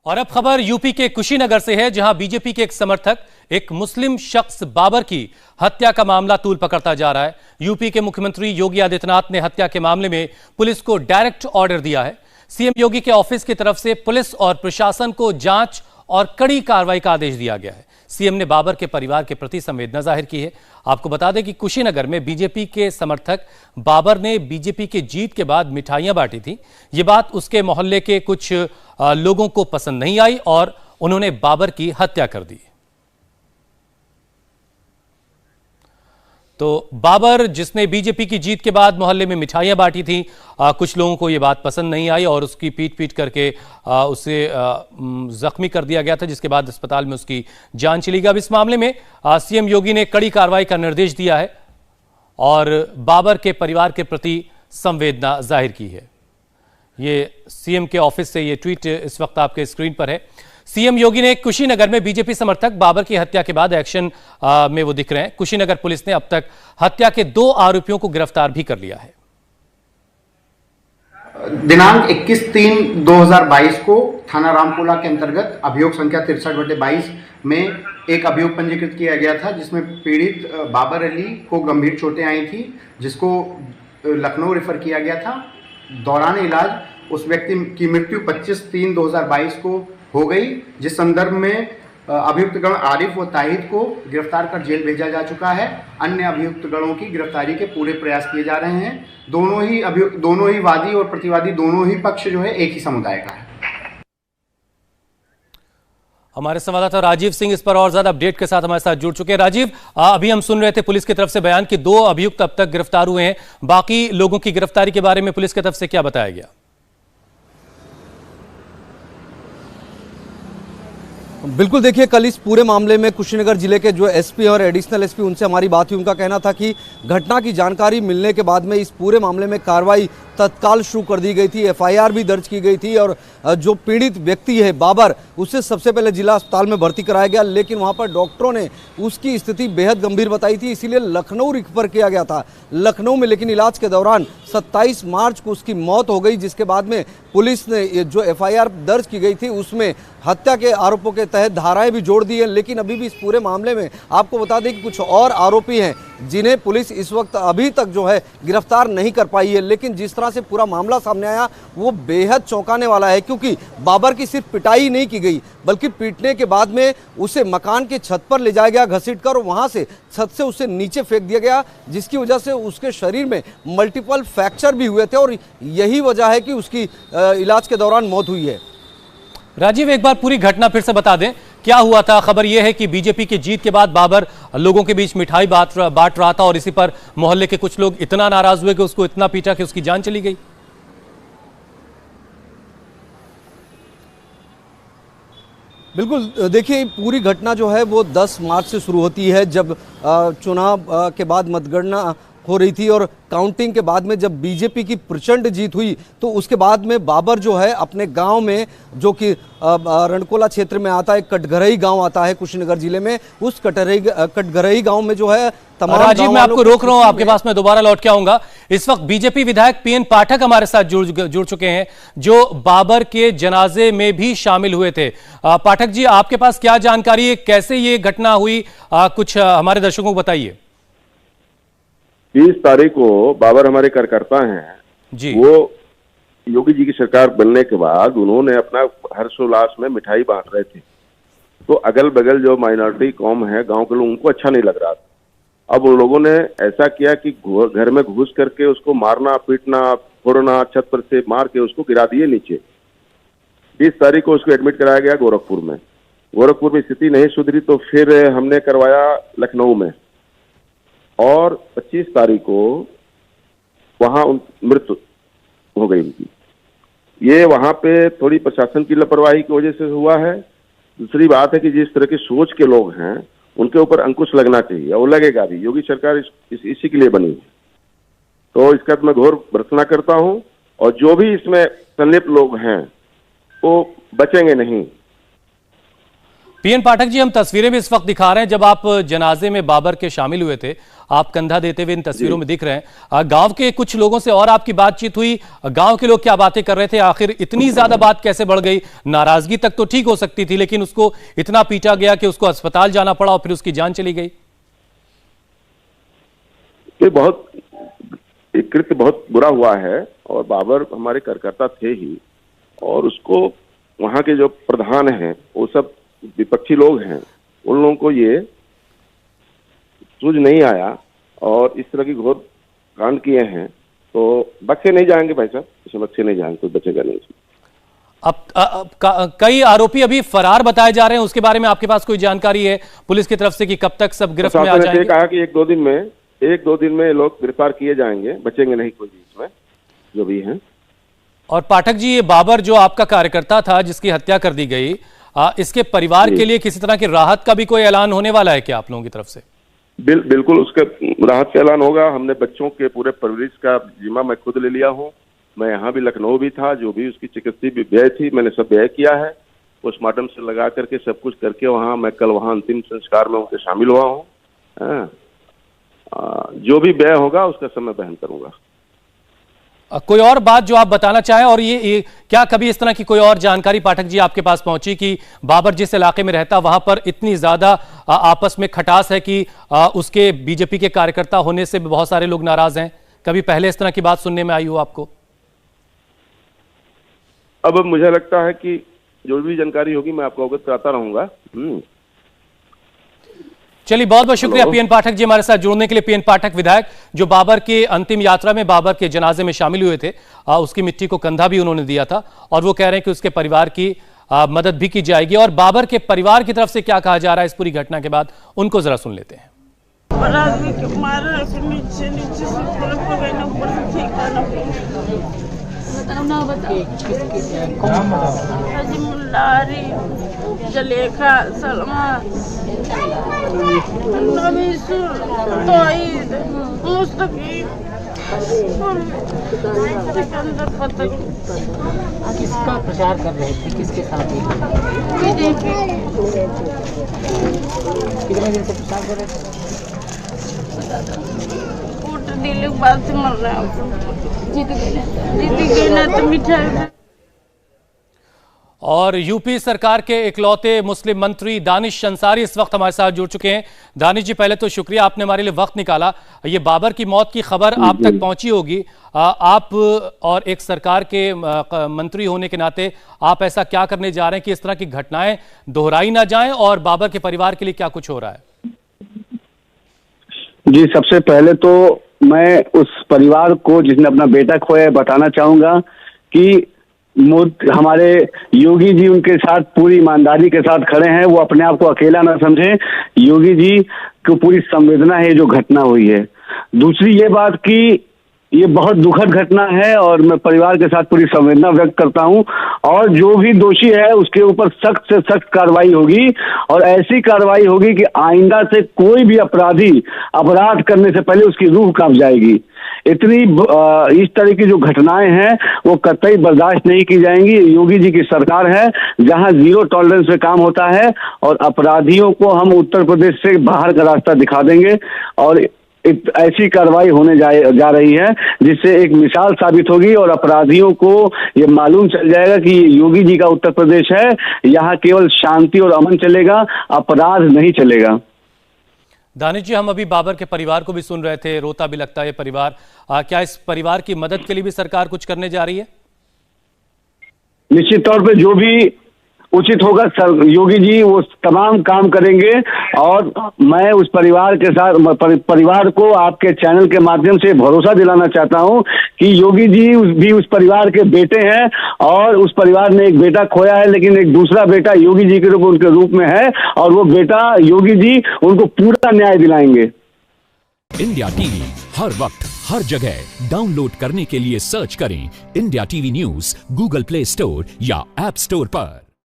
और अब खबर यूपी के कुशीनगर से है, जहां बीजेपी के एक समर्थक एक मुस्लिम शख्स बाबर की हत्या का मामला तूल पकड़ता जा रहा है। यूपी के मुख्यमंत्री योगी आदित्यनाथ ने हत्या के मामले में पुलिस को डायरेक्ट ऑर्डर दिया है। सीएम योगी के ऑफिस की तरफ से पुलिस और प्रशासन को जांच और कड़ी कार्रवाई का आदेश दिया गया है। सीएम ने बाबर के परिवार के प्रति संवेदना जाहिर की है। आपको बता दें कि कुशीनगर में बीजेपी के समर्थक बाबर ने बीजेपी की जीत के बाद मिठाइयां बांटी थी। ये बात उसके मोहल्ले के कुछ लोगों को पसंद नहीं आई और उन्होंने बाबर की हत्या कर दी। तो बाबर, जिसने बीजेपी की जीत के बाद मोहल्ले में मिठाइयां बांटी थी, कुछ लोगों को यह बात पसंद नहीं आई और उसकी पीट करके उसे जख्मी कर दिया गया था, जिसके बाद अस्पताल में उसकी जान चली गई। अब इस मामले में सीएम योगी ने कड़ी कार्रवाई का निर्देश दिया है और बाबर के परिवार के प्रति संवेदना जाहिर की है। ये सीएम के ऑफिस से ये ट्वीट इस वक्त आपके स्क्रीन पर है। सीएम योगी ने कुशीनगर में बीजेपी समर्थक बाबर की हत्या के बाद एक्शन में वो दिख रहे हैं। कुशीनगर पुलिस ने अब तक हत्या के 2 आरोपियों को गिरफ्तार भी कर लिया है। दिनांक 21/3/2022 को थाना रामकोला के अंतर्गत अभियोग संख्या 63/22 में एक अभियोग पंजीकृत किया गया था, जिसमें पीड़ित बाबर अली को गंभीर चोटें आई थी, जिसको लखनऊ रेफर किया गया था। दौरान इलाज उस व्यक्ति की मृत्यु 25/3/2022 को हो गई, जिस संदर्भ में अभियुक्त गण आरिफ व ताहिद को गिरफ्तार कर जेल भेजा जा चुका है। अन्य अभियुक्त गणों की गिरफ्तारी के पूरे प्रयास किए जा रहे हैं। दोनों ही वादी और प्रतिवादी, दोनों ही पक्ष जो है एक ही समुदाय का है। हमारे संवाददाता राजीव सिंह इस पर और ज्यादा अपडेट के साथ हमारे साथ जुड़ चुके हैं। राजीव, अभी हम सुन रहे थे पुलिस की तरफ से बयान कि 2 अभियुक्त अब तक गिरफ्तार हुए हैं। बाकी लोगों की गिरफ्तारी के बारे में पुलिस की तरफ से क्या बताया गया? बिल्कुल, देखिए, कल इस पूरे मामले में कुशीनगर जिले के जो एसपी और एडिशनल एसपी, उनसे हमारी बात हुई। उनका कहना था कि घटना की जानकारी मिलने के बाद में इस पूरे मामले में कार्रवाई तत्काल शुरू कर दी गई थी। एफआईआर भी दर्ज की गई थी और जो पीड़ित व्यक्ति है बाबर, उसे सबसे पहले जिला अस्पताल में भर्ती कराया गया, लेकिन वहां पर डॉक्टरों ने उसकी स्थिति बेहद गंभीर बताई थी, इसीलिए लखनऊ रिफर किया गया था। लखनऊ में लेकिन इलाज के दौरान 27 मार्च को उसकी मौत हो गई, जिसके बाद में पुलिस ने जो एफआईआर दर्ज की गई थी उसमें हत्या के आरोपों के तहत धाराएं भी जोड़ दी है। लेकिन अभी भी इस पूरे मामले में आपको बता दें कि कुछ और आरोपी हैं जिन्हें पुलिस इस वक्त अभी तक जो है गिरफ्तार नहीं कर पाई है। लेकिन जिस तरह से पूरा मामला सामने आया वो बेहद चौंकाने वाला है, क्योंकि बाबर की सिर्फ पिटाई नहीं की गई, बल्कि पीटने के बाद में उसे मकान के छत पर ले जाया गया घसीटकर, और वहां से छत से उसे नीचे फेंक दिया गया, जिसकी वजह से उसके शरीर में मल्टीपल फ्रैक्चर भी हुए थे और यही वजह है कि उसकी इलाज के दौरान मौत हुई है। राजीव, एक बार पूरी घटना फिर से बता दें, क्या हुआ था? खबर यह है कि बीजेपी की जीत के बाद बाबर लोगों के बीच मिठाई बांट रहा था और इसी पर मोहल्ले के कुछ लोग इतना नाराज हुए कि उसको इतना पीटा कि उसकी जान चली गई। बिल्कुल, देखिए, पूरी घटना जो है वो 10 मार्च से शुरू होती है, जब चुनाव के बाद मतगणना हो रही थी और काउंटिंग के बाद में जब बीजेपी की प्रचंड जीत हुई, तो उसके बाद में बाबर जो है अपने गांव में, जो कि रणकोला क्षेत्र में आता है, कटघरई गांव आता है कुशीनगर जिले में, उस कटघरई गांव में जो है तमाम। राजीव, मैं आपको रोक रहा हूं, आपके पास मैं दोबारा लौट के आऊंगा। इस वक्त बीजेपी विधायक पीएन पाठक हमारे साथ जुड़ चुके हैं, जो बाबर के जनाजे में भी शामिल हुए थे। पाठक जी, आपके पास क्या जानकारी है, कैसे ये घटना हुई, कुछ हमारे दर्शकों को बताइए। 30 तारीख को बाबर हमारे कार्यकर्ता हैं जी, वो योगी जी की सरकार बनने के बाद उन्होंने अपना हर्षोल्लास में मिठाई बांट रहे थे, तो अगल बगल जो माइनॉरिटी कौम है, गांव के लोग, उनको अच्छा नहीं लग रहा था। अब उन लोगों ने ऐसा किया कि घर में घुस करके उसको मारना, पीटना, फोड़ना, छत पर से मार के उसको गिरा दिए नीचे। 30 तारीख को उसको एडमिट कराया गया गोरखपुर में। गोरखपुर में स्थिति नहीं सुधरी तो फिर हमने करवाया लखनऊ में, और 25 तारीख को वहां मृत्यु हो गई उनकी। ये वहां पे थोड़ी प्रशासन की लापरवाही की वजह से हुआ है। दूसरी बात है कि जिस तरह की सोच के लोग हैं उनके ऊपर अंकुश लगना चाहिए, और लगेगा भी। योगी सरकार इसी के लिए बनी है, तो इसका मैं घोर भर्त्सना करता हूं, और जो भी इसमें संलिप्त लोग हैं वो बचेंगे नहीं। पीएन पाठक जी, हम तस्वीरें भी इस वक्त दिखा रहे हैं जब आप जनाजे में बाबर के शामिल हुए थे, आप कंधा देते हुए इन तस्वीरों में दिख रहे हैं। गांव के कुछ लोगों से और आपकी बातचीत हुई, गांव के लोग क्या बातें कर रहे थे? आखिर इतनी ज्यादा बात कैसे बढ़ गई? नाराजगी तक तो ठीक हो सकती थी, लेकिन उसको इतना पीटा गया कि उसको अस्पताल जाना पड़ा और फिर उसकी जान चली गई। ये कृत्य बहुत बुरा हुआ है और बाबर हमारे कार्यकर्ता थे ही, और उसको वहां के जो प्रधान हैं वो सब विपक्षी लोग हैं, उन लोगों को ये सूझ नहीं आया और इस तरह की घोर कांड किए हैं, तो बच्चे नहीं जाएंगे भाई साहब, इसमें बच्चे नहीं जाएंगे, कोई बचेगा नहीं। अब कई आरोपी अभी फरार बताए जा रहे हैं, उसके बारे में आपके पास कोई जानकारी है पुलिस की तरफ से कि कब तक सब गिरफ्त में आ जाएंगे? कहा कि एक दो दिन में लोग गिरफ्तार किए जाएंगे, बचेंगे नहीं कोई बीच में जो भी हैं। और पाठक जी, ये बाबर जो आपका कार्यकर्ता था जिसकी हत्या कर दी गई, इसके परिवार के लिए किसी तरह की राहत का भी कोई ऐलान होने वाला है क्या आप लोगों की तरफ से? बिल्कुल उसके राहत का ऐलान होगा। हमने बच्चों के पूरे परवरिश का जिम्मा मैं खुद ले लिया हूँ। मैं यहाँ भी लखनऊ भी था, जो भी उसकी चिकित्सीय व्यय थी मैंने सब व्यय किया है, पोस्टमार्टम से लगा करके सब कुछ करके वहाँ मैं कल वहाँ अंतिम संस्कार में उनके शामिल हुआ हूँ। जो भी व्यय होगा उसका सब मैं वहन करूंगा। कोई और बात जो आप बताना चाहें? और ये क्या कभी इस तरह की कोई और जानकारी पाठक जी आपके पास पहुंची कि बाबर जिस इलाके में रहता वहां पर इतनी ज्यादा आपस में खटास है कि उसके बीजेपी के कार्यकर्ता होने से भी बहुत सारे लोग नाराज हैं? कभी पहले इस तरह की बात सुनने में आई हो आपको? अब मुझे लगता है कि जो भी जानकारी होगी मैं आपको अवगत कराता रहूंगा। चलिए, बहुत बहुत शुक्रिया पीएन पाठक जी हमारे साथ जुड़ने के लिए। पीएन पाठक विधायक जो बाबर के अंतिम यात्रा में बाबर के जनाजे में शामिल हुए थे, उसकी मिट्टी को कंधा भी उन्होंने दिया था और वो कह रहे हैं कि उसके परिवार की मदद भी की जाएगी। और बाबर के परिवार की तरफ से क्या कहा जा रहा है इस पूरी घटना के बाद, उनको जरा सुन लेते हैं। जलेखा, सलमा, मुस्तकीम, किसका प्रचार कर रहे थे, किसके साथ? कितने दिन से प्रचार कर रहे थे? दिल बात से मर रहे हैं, जीत गए ना तो मिठाई। और यूपी सरकार के इकलौते मुस्लिम मंत्री दानिश अंसारी इस वक्त हमारे साथ जुड़ चुके हैं। दानिश जी, पहले तो शुक्रिया, आपने हमारे लिए वक्त निकाला। ये बाबर की मौत की खबर आप तक पहुंची होगी, आप और एक सरकार के मंत्री होने के नाते आप ऐसा क्या करने जा रहे हैं कि इस तरह की घटनाएं दोहराई ना जाएं, और बाबर के परिवार के लिए क्या कुछ हो रहा है? जी, सबसे पहले तो मैं उस परिवार को जिसने अपना बेटा खोया बताना चाहूंगा कि हमारे योगी जी उनके साथ पूरी ईमानदारी के साथ खड़े हैं। वो अपने आप को अकेला ना समझे, योगी जी को पूरी संवेदना है जो घटना हुई है। दूसरी ये बात कि ये बहुत दुखद घटना है और मैं परिवार के साथ पूरी संवेदना व्यक्त करता हूं, और जो भी दोषी है उसके ऊपर सख्त से सख्त कार्रवाई होगी, और ऐसी कार्रवाई होगी कि आइंदा से कोई भी अपराधी अपराध करने से पहले उसकी रूह कांप जाएगी। इतनी इस तरह की जो घटनाएं हैं वो कतई बर्दाश्त नहीं की जाएंगी। योगी जी की सरकार है जहां जीरो टॉलरेंस पे काम होता है, और अपराधियों को हम उत्तर प्रदेश से बाहर का रास्ता दिखा देंगे, और ऐसी कार्रवाई होने जा रही है जिससे एक मिसाल साबित होगी और अपराधियों को ये मालूम चल जाएगा कि योगी जी का उत्तर प्रदेश है, यहाँ केवल शांति और अमन चलेगा, अपराध नहीं चलेगा। दानिश जी, हम अभी बाबर के परिवार को भी सुन रहे थे, रोता भी लगता है ये परिवार। क्या इस परिवार की मदद के लिए भी सरकार कुछ करने जा रही है? निश्चित तौर पे जो भी उचित होगा सर, योगी जी वो तमाम काम करेंगे, और मैं उस परिवार के साथ परिवार को आपके चैनल के माध्यम से भरोसा दिलाना चाहता हूं कि योगी जी भी उस परिवार के बेटे हैं, और उस परिवार ने एक बेटा खोया है, लेकिन एक दूसरा बेटा योगी जी के उनके रूप में है, और वो बेटा योगी जी उनको पूरा न्याय दिलाएंगे। इंडिया टीवी हर वक्त हर जगह डाउनलोड करने के लिए सर्च करें India TV news Google play store या ऐप स्टोर पर।